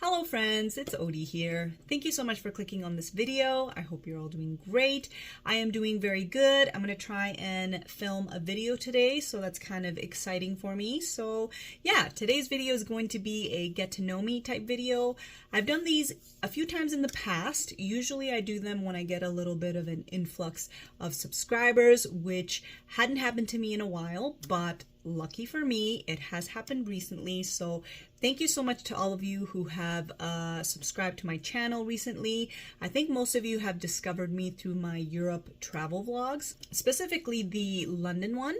Hello friends, it's Odie here. Thank you so much for clicking on this video. I hope you're all doing great. I am doing very good. I'm going to try and film a video today, so that's kind of exciting for me. So yeah, today's video is going to be a get to know me type video. I've done these a few times in the past. Usually I do them when I get a little bit of an influx of subscribers, which hadn't happened to me in a while, but lucky for me, it has happened recently. So thank you so much to all of you who have subscribed to my channel recently. I think most of you have discovered me through my Europe travel vlogs, specifically the London one.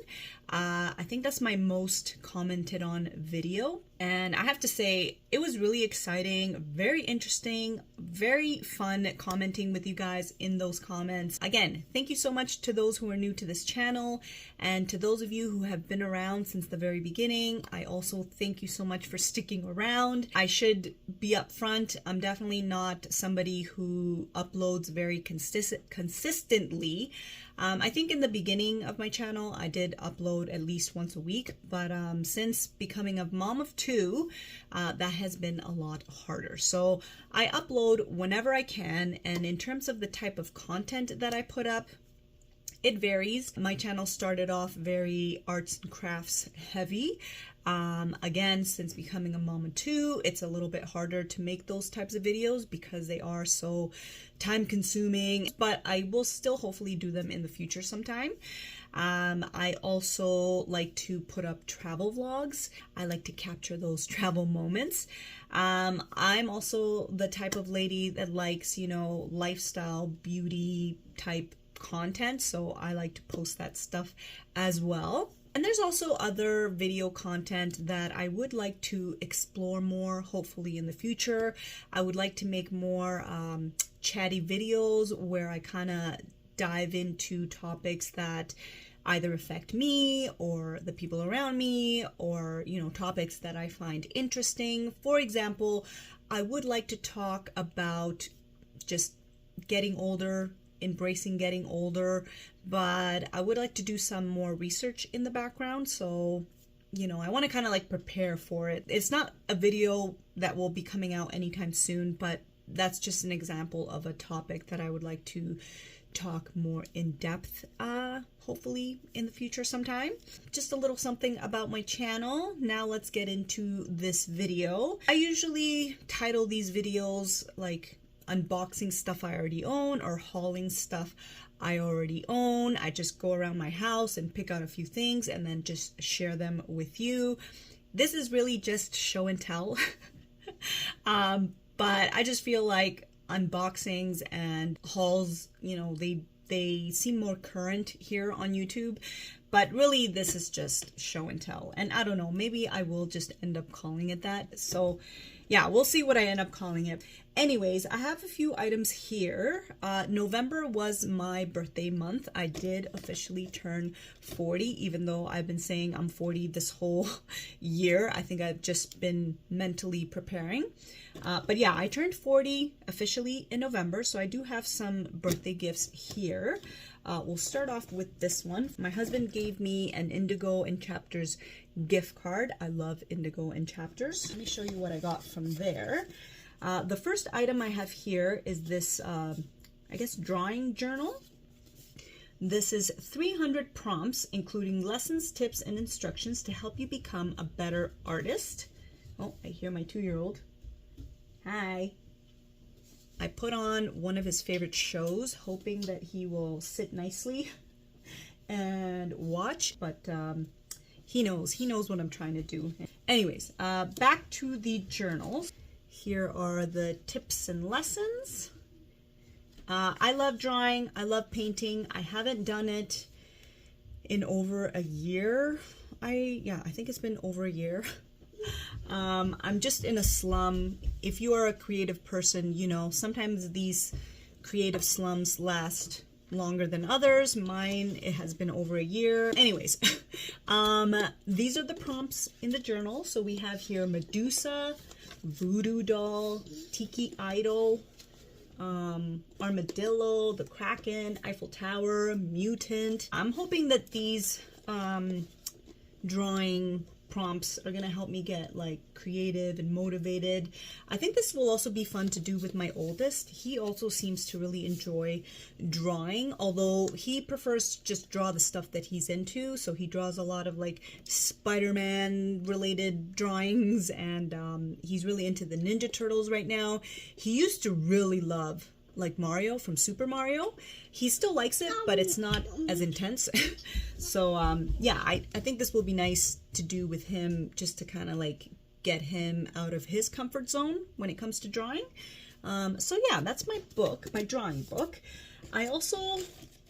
I think that's my most commented on video. And I have to say, it was really exciting, very interesting, very fun commenting with you guys in those comments. Again, thank you so much to those who are new to this channel, and to those of you who have been around since the very beginning. I also thank you so much for sticking around. I should be upfront, I'm definitely not somebody who uploads very consistently. I think in the beginning of my channel, I did upload at least once a week, but since becoming a mom of two, that has been a lot harder. So I upload whenever I can, and in terms of the type of content that I put up, it varies. My channel started off very arts and crafts heavy. Again, since becoming a mom of two, it's a little bit harder to make those types of videos because they are so time consuming, but I will still hopefully do them in the future sometime. I also like to put up travel vlogs. I like to capture those travel moments. I'm also the type of lady that likes, you know, lifestyle, beauty type content, so I like to post that stuff as well. And there's also other video content that I would like to explore more, hopefully in the future. I would like to make more chatty videos where I kind of dive into topics that either affect me or the people around me, or, you know, topics that I find interesting. For example, I would like to talk about just getting older, embracing getting older, but I would like to do some more research in the background. So, you know, I want to kind of like prepare for it. It's not a video that will be coming out anytime soon, but that's just an example of a topic that I would like to talk more in depth, hopefully in the future sometime. Just a little something about my channel. Now let's get into this video. I usually title these videos like unboxing stuff I already own or hauling stuff I already own. I just go around my house and pick out a few things and then just share them with you. This is really just show and tell. But I just feel like unboxings and hauls, you know, they seem more current here on YouTube, but really this is just show and tell. And I don't know, maybe I will just end up calling it that. So yeah, we'll see what I end up calling it. Anyways, I have a few items here. November was my birthday month. I did officially turn 40, even though I've been saying I'm 40 this whole year. I think I've just been mentally preparing. But yeah, I turned 40 officially in November, so I do have some birthday gifts here. We'll start off with this one. My husband gave me an Indigo and Chapters gift card. I love Indigo and Chapters. Let me show you what I got from there. The first item I have here is this, I guess, drawing journal. This is 300 prompts, including lessons, tips, and instructions to help you become a better artist. Oh, I hear my 2-year-old. Hi. I put on one of his favorite shows, hoping that he will sit nicely and watch, but he knows what I'm trying to do. Anyways, back to the journal. Here are the tips and lessons. I love drawing. I love painting. I haven't done it in over a year. I think it's been over a year. I'm just in a slum. If you are a creative person, you know, sometimes these creative slums last longer than others. Mine, it has been over a year. Anyways, these are the prompts in the journal. So we have here Medusa, Voodoo Doll, Tiki Idol, Armadillo, the Kraken, Eiffel Tower, Mutant. I'm hoping that these drawing prompts are gonna help me get like creative and motivated. I think this will also be fun to do with my oldest. He also seems to really enjoy drawing, although he prefers to just draw the stuff that he's into. So he draws a lot of like Spider-Man related drawings, and he's really into the Ninja Turtles right now. He used to really love like Mario from Super Mario. He still likes it, but it's not as intense. So yeah, I think this will be nice to do with him, just to kind of like get him out of his comfort zone when it comes to drawing. So yeah, that's my book, my drawing book. I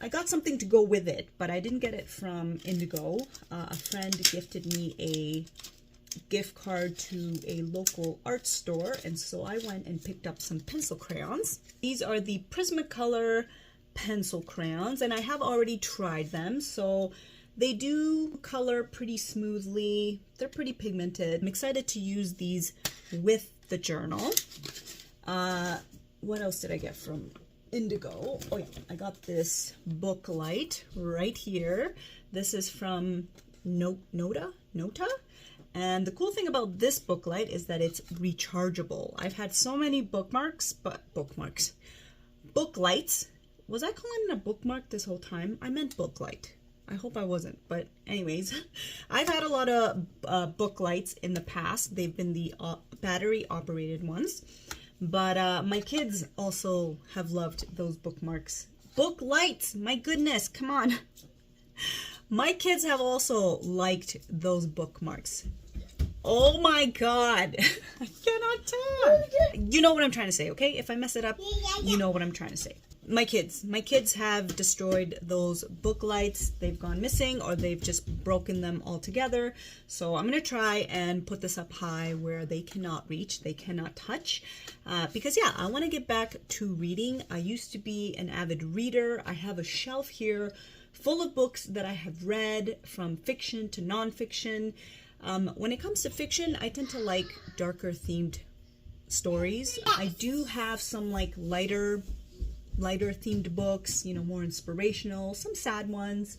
got something to go with it, but I didn't get it from Indigo. A friend gifted me a gift card to a local art store, and so I went and picked up some pencil crayons. These are the Prismacolor pencil crayons, and I have already tried them, so they do color pretty smoothly. They're pretty pigmented. I'm excited to use these with the journal. What else did I get from Indigo? Oh yeah, I got this book light right here. This is from Nota? And the cool thing about this book light is that it's rechargeable. I've had so many book lights. Was I calling it a bookmark this whole time? I meant book light. I hope I wasn't, but anyways, I've had a lot of book lights in the past. They've been the battery operated ones, but my kids also have loved those bookmarks. Book lights, my goodness, come on. My kids have also liked those bookmarks. Oh my God, I cannot talk. You know what I'm trying to say, okay? If I mess it up, you know what I'm trying to say. My kids have destroyed those book lights. They've gone missing, or they've just broken them altogether. So I'm gonna try and put this up high where they cannot reach, they cannot touch, because yeah, I wanna get back to reading. I used to be an avid reader. I have a shelf here full of books that I have read, from fiction to nonfiction. When it comes to fiction, I tend to like darker themed stories. I do have some like lighter themed books, you know, more inspirational, some sad ones.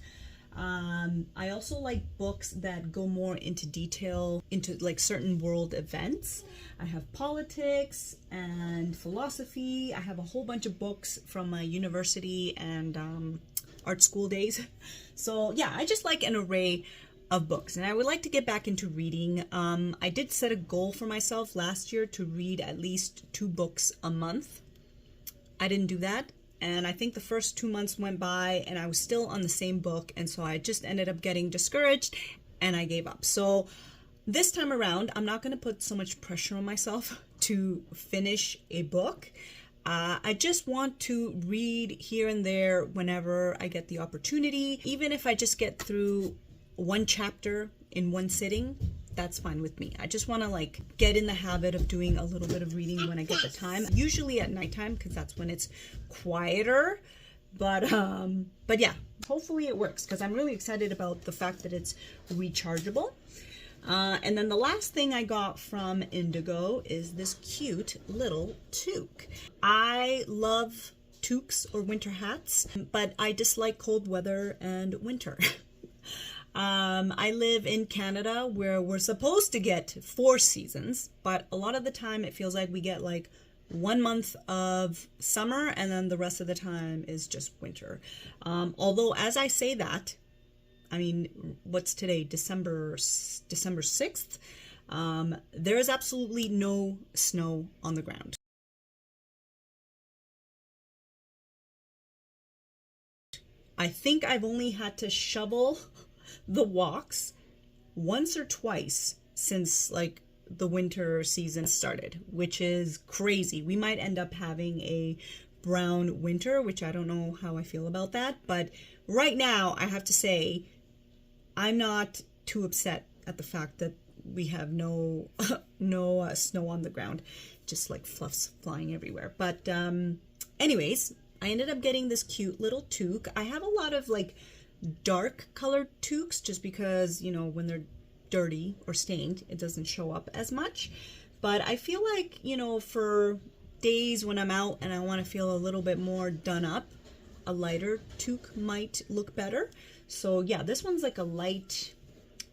I also like books that go more into detail, into like certain world events. I have politics and philosophy. I have a whole bunch of books from my university and art school days. So yeah, I just like an array of books, and I would like to get back into reading. I did set a goal for myself last year to read at least 2 books a month. I didn't do that, and I think the first 2 months went by and I was still on the same book, and so I just ended up getting discouraged and I gave up. So this time around, I'm not going to put so much pressure on myself to finish a book. I just want to read here and there whenever I get the opportunity. Even if I just get through 1 chapter in 1 sitting, that's fine with me. I just want to like get in the habit of doing a little bit of reading when I get the time, usually at nighttime, because that's when it's quieter. But yeah, hopefully it works, because I'm really excited about the fact that it's rechargeable. And then the last thing I got from Indigo is this cute little toque. I love toques or winter hats, but I dislike cold weather and winter. I live in Canada, where we're supposed to get 4 seasons, but a lot of the time it feels like we get like 1 month of summer and then the rest of the time is just winter. Although as I say that, I mean, what's today? December 6th? There is absolutely no snow on the ground. I think I've only had to shovel the walks once or twice since like the winter season started, which is crazy. We might end up having a brown winter, which I don't know how I feel about that. But right now, I have to say, I'm not too upset at the fact that we have no snow on the ground, just like fluffs flying everywhere. But anyways, I ended up getting this cute little toque. I have a lot of like dark colored toques just because, you know, when they're dirty or stained, it doesn't show up as much. But I feel like, you know, for days when I'm out and I want to feel a little bit more done up, a lighter toque might look better. So yeah, this one's like a light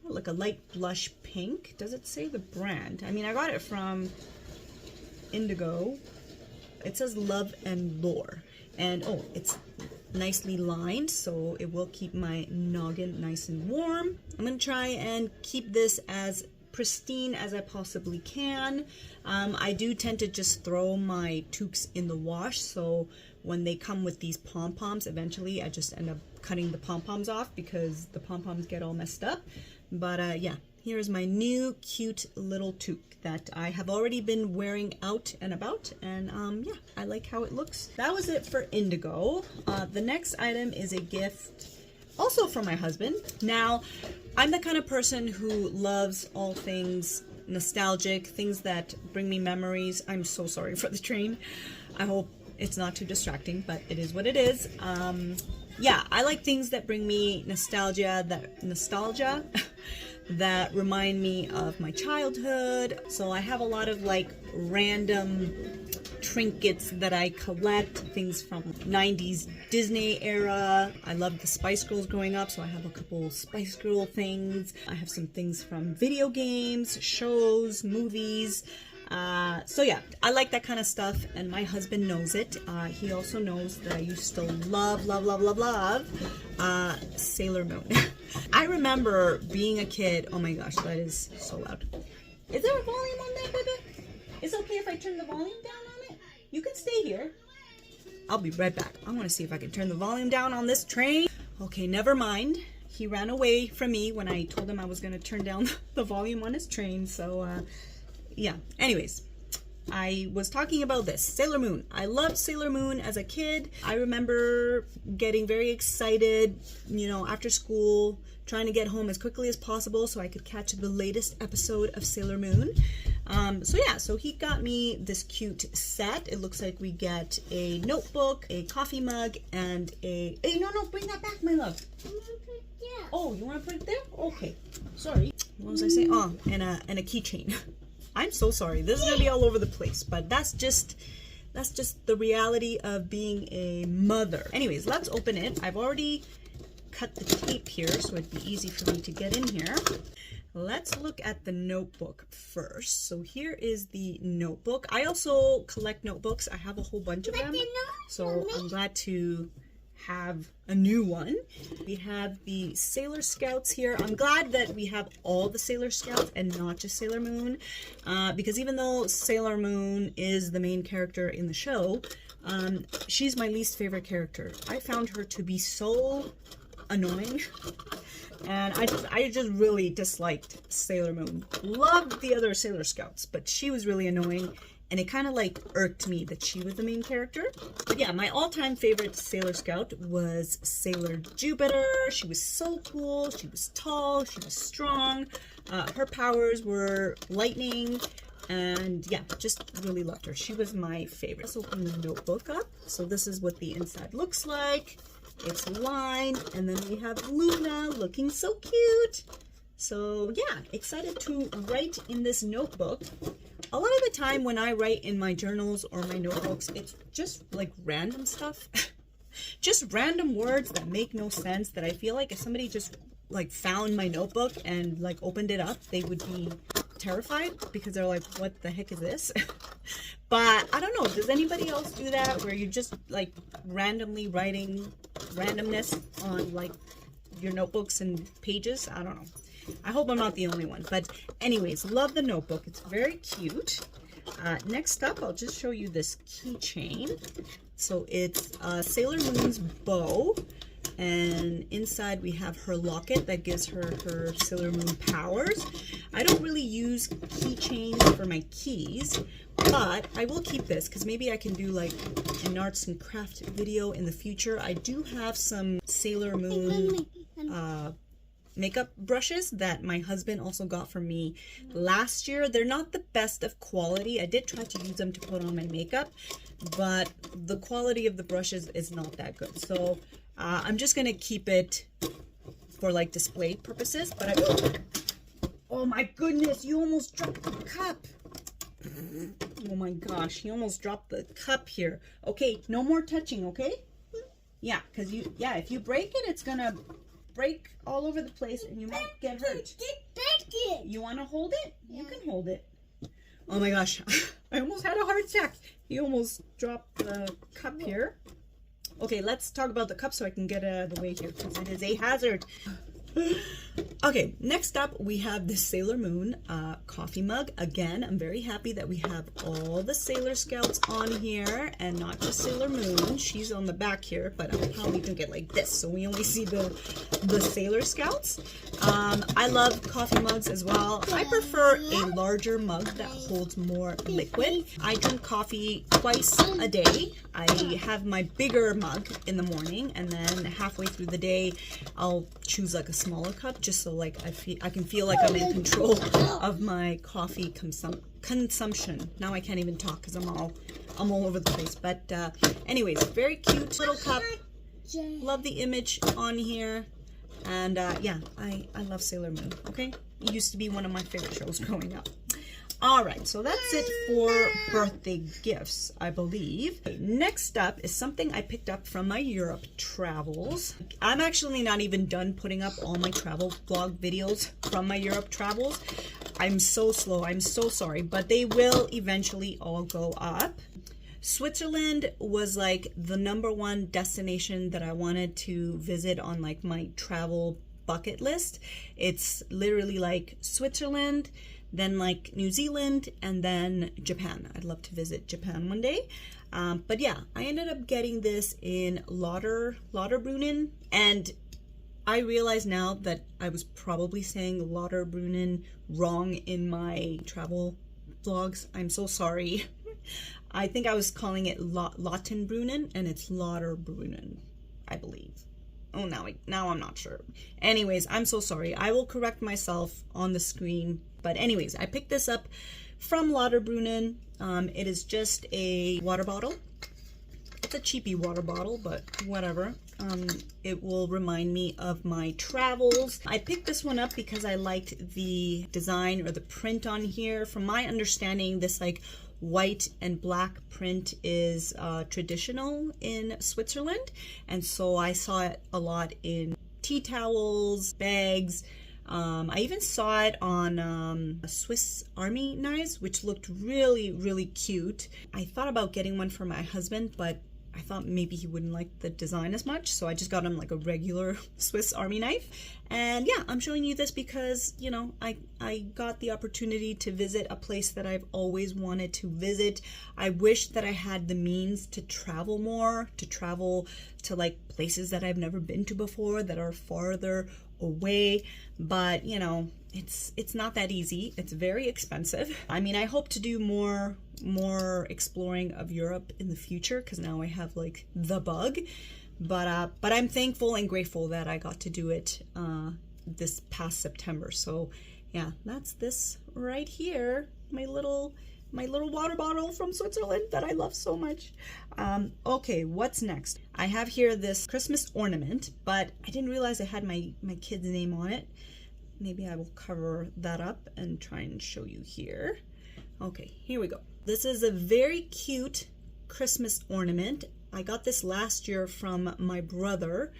like a light blush pink. Does it say the brand? I mean, I got it from Indigo. It says Love and Lore. And oh, it's nicely lined, so it will keep my noggin nice and warm. I'm gonna try and keep this as pristine as I possibly can. I do tend to just throw my toques in the wash, so when they come with these pom-poms, eventually I just end up cutting the pom-poms off because the pom-poms get all messed up. But yeah, here's my new cute little toque that I have already been wearing out and about, and yeah, I like how it looks. That was it for Indigo. The next item is a gift also from my husband. Now, I'm the kind of person who loves all things nostalgic, things that bring me memories. I'm so sorry for the train. I hope it's not too distracting, but it is what it is. Yeah, I like things that bring me nostalgia, that remind me of my childhood. So I have a lot of like random trinkets that I collect, things from 90s Disney era. I loved the Spice Girls growing up, so I have a couple Spice Girl things. I have some things from video games, shows, movies. So yeah, I like that kind of stuff, and my husband knows it. He also knows that I used to love Sailor Moon. I remember being a kid. Oh my gosh, that is so loud. Is there a volume on there, baby? Is it okay if I turn the volume down on it? You can stay here. I'll be right back. I want to see if I can turn the volume down on this train. Okay, never mind. He ran away from me when I told him I was going to turn down the volume on his train. So, yeah. Anyways, I was talking about this. Sailor Moon. I loved Sailor Moon as a kid. I remember getting very excited, you know, after school, trying to get home as quickly as possible so I could catch the latest episode of Sailor Moon. So yeah, so he got me this cute set. It looks like we get a notebook, a coffee mug, and a... Hey, no, bring that back, my love. Oh, you want to put it there? Okay. Sorry. What was I saying? Oh, and a keychain. I'm so sorry. This is going to be all over the place, but that's just the reality of being a mother. Anyways, let's open it. I've already cut the tape here, so it'd be easy for me to get in here. Let's look at the notebook first. So here is the notebook. I also collect notebooks. I have a whole bunch of them, so I'm glad to have a new one. We have the Sailor Scouts here. I'm glad that we have all the Sailor Scouts and not just Sailor Moon, because even though Sailor Moon is the main character in the show, she's my least favorite character. I found her to be so annoying, and I just really disliked Sailor Moon. Loved the other Sailor Scouts, but she was really annoying, and it kind of like irked me that she was the main character. But yeah, my all-time favorite Sailor Scout was Sailor Jupiter. She was so cool. She was tall. She was strong. Her powers were lightning, and yeah, just really loved her. She was my favorite. Let's open the notebook up. So this is what the inside looks like. It's lined, and then we have Luna looking so cute. So yeah, excited to write in this notebook. A lot of the time when I write in my journals or my notebooks, it's just like random stuff. Just random words that make no sense, that I feel like if somebody just like found my notebook and like opened it up, they would be terrified because they're like, what the heck is this? But I don't know, does anybody else do that where you're just like randomly writing randomness on like your notebooks and pages? I don't know. I hope I'm not the only one. But anyways, love the notebook. It's very cute. Next up, I'll just show you this keychain. So it's Sailor Moon's bow. And inside we have her locket that gives her her Sailor Moon powers. I don't really use keychains for my keys, but I will keep this because maybe I can do like an arts and craft video in the future. I do have some Sailor Moon makeup brushes that my husband also got for me last year. They're not the best of quality. I did try to use them to put on my makeup, but the quality of the brushes is not that good. So I'm just gonna keep it for like display purposes. But oh my goodness, you almost dropped the cup. Oh my gosh, you almost dropped the cup here. Okay, no more touching, okay? Yeah, because if you break it, it's gonna break all over the place and you might get hurt. You want to hold it? You can hold it. Oh my gosh, I almost had a heart attack. He almost dropped the cup here. Okay, let's talk about the cup so I can get it out of the way here because it is a hazard. Okay, next up we have the Sailor Moon coffee mug. Again, I'm very happy that we have all the Sailor Scouts on here and not just Sailor Moon. She's on the back here, but I'll probably do it like this so we only see the Sailor Scouts. I love coffee mugs as well. I prefer a larger mug that holds more liquid. I drink coffee twice a day. I have my bigger mug in the morning and then halfway through the day I'll choose like a smaller cup just so like I can feel like I'm in control of my coffee consumption. Now I can't even talk because I'm all over the place. But anyways, very cute little cup. Love the image on here. And yeah, I love Sailor Moon. Okay, it used to be one of my favorite shows growing up. All right, so that's it for birthday gifts, I believe. Next up is something I picked up from my Europe travels. I'm actually not even done putting up all my travel vlog videos from my Europe travels. I'm so slow, I'm so sorry, but they will eventually all go up. Switzerland was like the #1 destination that I wanted to visit on like my travel bucket list. It's literally like Switzerland, then like New Zealand, and then Japan. I'd love to visit Japan one day. But yeah, I ended up getting this in Lauterbrunnen, and I realize now that I was probably saying Lauterbrunnen wrong in my travel vlogs. I'm so sorry. I think I was calling it Lautenbrunnen, and it's Lauterbrunnen, I believe. Oh, now I'm not sure. Anyways, I'm so sorry. I will correct myself on the screen. But anyways, I picked this up from Lauterbrunnen. It is just a water bottle. It's a cheapy water bottle, but whatever. It will remind me of my travels. I picked this one up because I liked the design or the print on here. From my understanding, this like white and black print is traditional in Switzerland, and so I saw it a lot in tea towels, bags. I even saw it on Swiss Army knives, which looked really, really cute. I thought about getting one for my husband, but I thought maybe he wouldn't like the design as much, so I just got him like a regular Swiss Army knife. And yeah, I'm showing you this because, you know, I got the opportunity to visit a place that I've always wanted to visit. I wish that I had the means to travel more, to travel to like places that I've never been to before that are farther away, but you know, it's not that easy. It's very expensive. I mean, I hope to do more exploring of Europe in the future because now I have like the bug, but I'm thankful and grateful that I got to do it this past September. So yeah, that's this right here, my little water bottle from Switzerland that I love so much. Okay, what's next? I have here this Christmas ornament, but I didn't realize it had my kid's name on it. Maybe I will cover that up and try and show you here. Okay, here we go. This is a very cute Christmas ornament. I got this last year from my brother.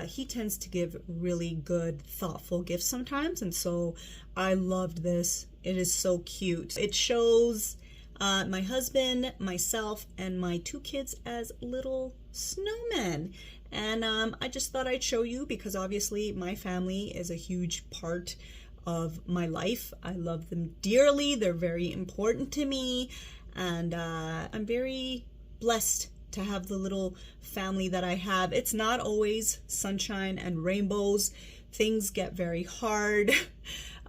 He tends to give really good, thoughtful gifts sometimes, and so I loved this. It is so cute. It shows my husband, myself, and my 2 kids as little snowmen. And I just thought I'd show you because obviously my family is a huge part of my life. I love them dearly. They're very important to me. And I'm very blessed to have the little family that I have. It's not always sunshine and rainbows. Things get very hard.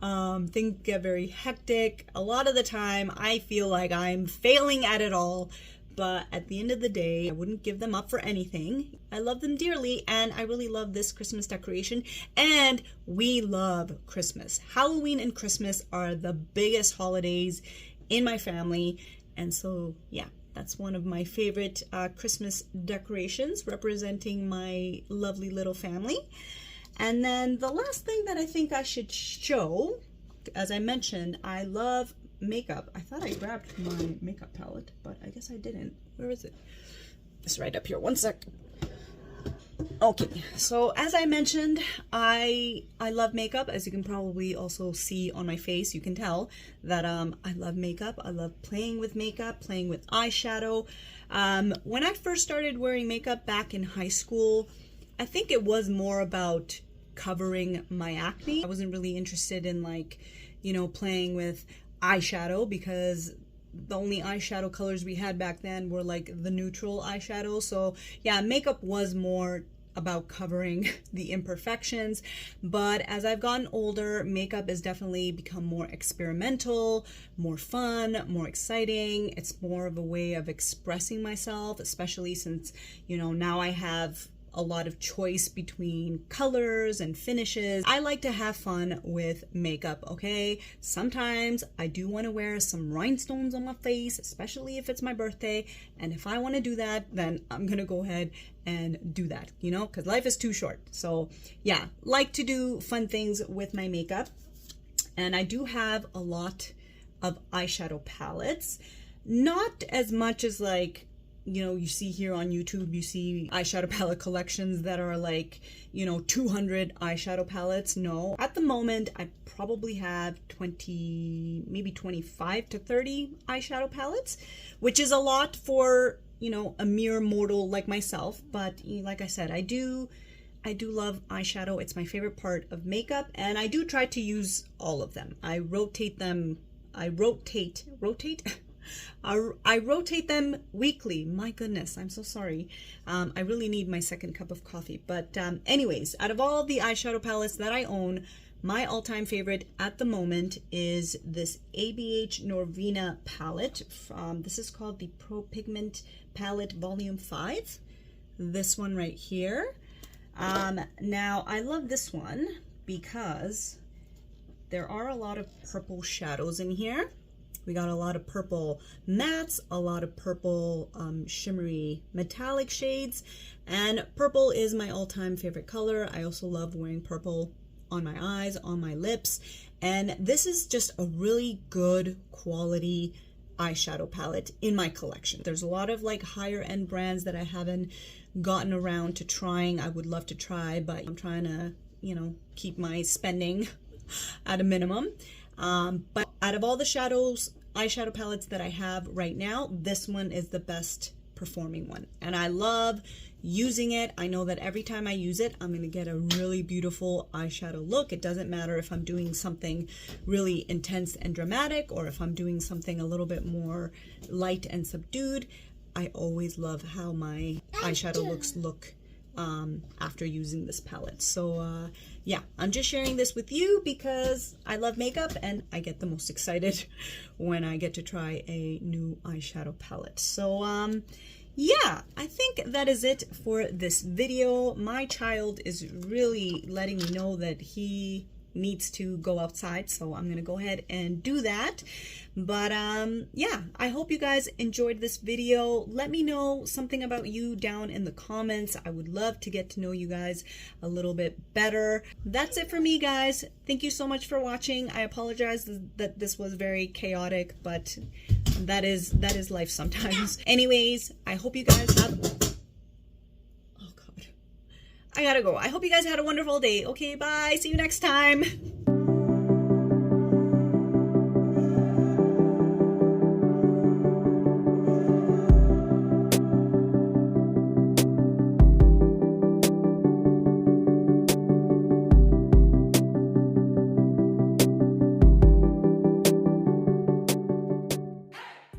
Things get very hectic. A lot of the time I feel like I'm failing at it all, but at the end of the day, I wouldn't give them up for anything. I love them dearly, and I really love this Christmas decoration, and we love Christmas. Halloween and Christmas are the biggest holidays in my family, and so yeah, that's one of my favorite Christmas decorations representing my lovely little family. And then the last thing that I think I should show, as I mentioned, I love makeup. I thought I grabbed my makeup palette, but I guess I didn't. Where is it? It's right up here. One sec. Okay, so as I mentioned, I love makeup. As you can probably also see on my face, you can tell that I love makeup. I love playing with makeup, playing with eyeshadow. When I first started wearing makeup back in high school, I think it was more about covering my acne. I wasn't really interested in, like, you know, playing with eyeshadow, because the only eyeshadow colors we had back then were like the neutral eyeshadow. So yeah, makeup was more about covering the imperfections. But as I've gotten older, makeup has definitely become more experimental, more fun, more exciting. It's more of a way of expressing myself, especially since, you know, now I have a lot of choice between colors and finishes. I like to have fun with makeup, okay? Sometimes I do want to wear some rhinestones on my face, especially if it's my birthday. And if I want to do that, then I'm gonna go ahead and do that, you know, because life is too short. So yeah, like to do fun things with my makeup. And I do have a lot of eyeshadow palettes. Not as much as, like, you know, you see here on YouTube, you see eyeshadow palette collections that are like, you know, 200 eyeshadow palettes. No, at the moment, I probably have 20, maybe 25 to 30 eyeshadow palettes, which is a lot for, you know, a mere mortal like myself. But like I said, I do love eyeshadow. It's my favorite part of makeup, and I do try to use all of them. I rotate them weekly. My goodness, I'm so sorry. I really need my second cup of coffee. But anyways, out of all the eyeshadow palettes that I own, my all-time favorite at the moment is this ABH Norvina palette. This is called the Pro Pigment Palette Volume 5. This one right here. Now, I love this one because there are a lot of purple shadows in here. We got a lot of purple mattes, a lot of purple shimmery metallic shades, and purple is my all-time favorite color. I also love wearing purple on my eyes, on my lips, and this is just a really good quality eyeshadow palette in my collection. There's a lot of like higher end brands that I haven't gotten around to trying. I would love to try, but I'm trying to, you know, keep my spending at a minimum. But out of all the eyeshadow palettes that I have right now, this one is the best performing one. And I love using it. I know that every time I use it, I'm going to get a really beautiful eyeshadow look. It doesn't matter if I'm doing something really intense and dramatic or if I'm doing something a little bit more light and subdued. I always love how my eyeshadow looks after using this palette. So yeah, I'm just sharing this with you because I love makeup and I get the most excited when I get to try a new eyeshadow palette. So yeah, I think that is it for this video. My child is really letting me know that he needs to go outside, so I'm gonna go ahead and do that. But yeah, I hope you guys enjoyed this video. Let me know something about you down in the comments. I would love to get to know you guys a little bit better. That's it for me, guys. Thank you so much for watching. I apologize that this was very chaotic, but that is life sometimes. Anyways, I hope you guys have, oh god, I gotta go. I hope you guys had a wonderful day. Okay, bye, see you next time.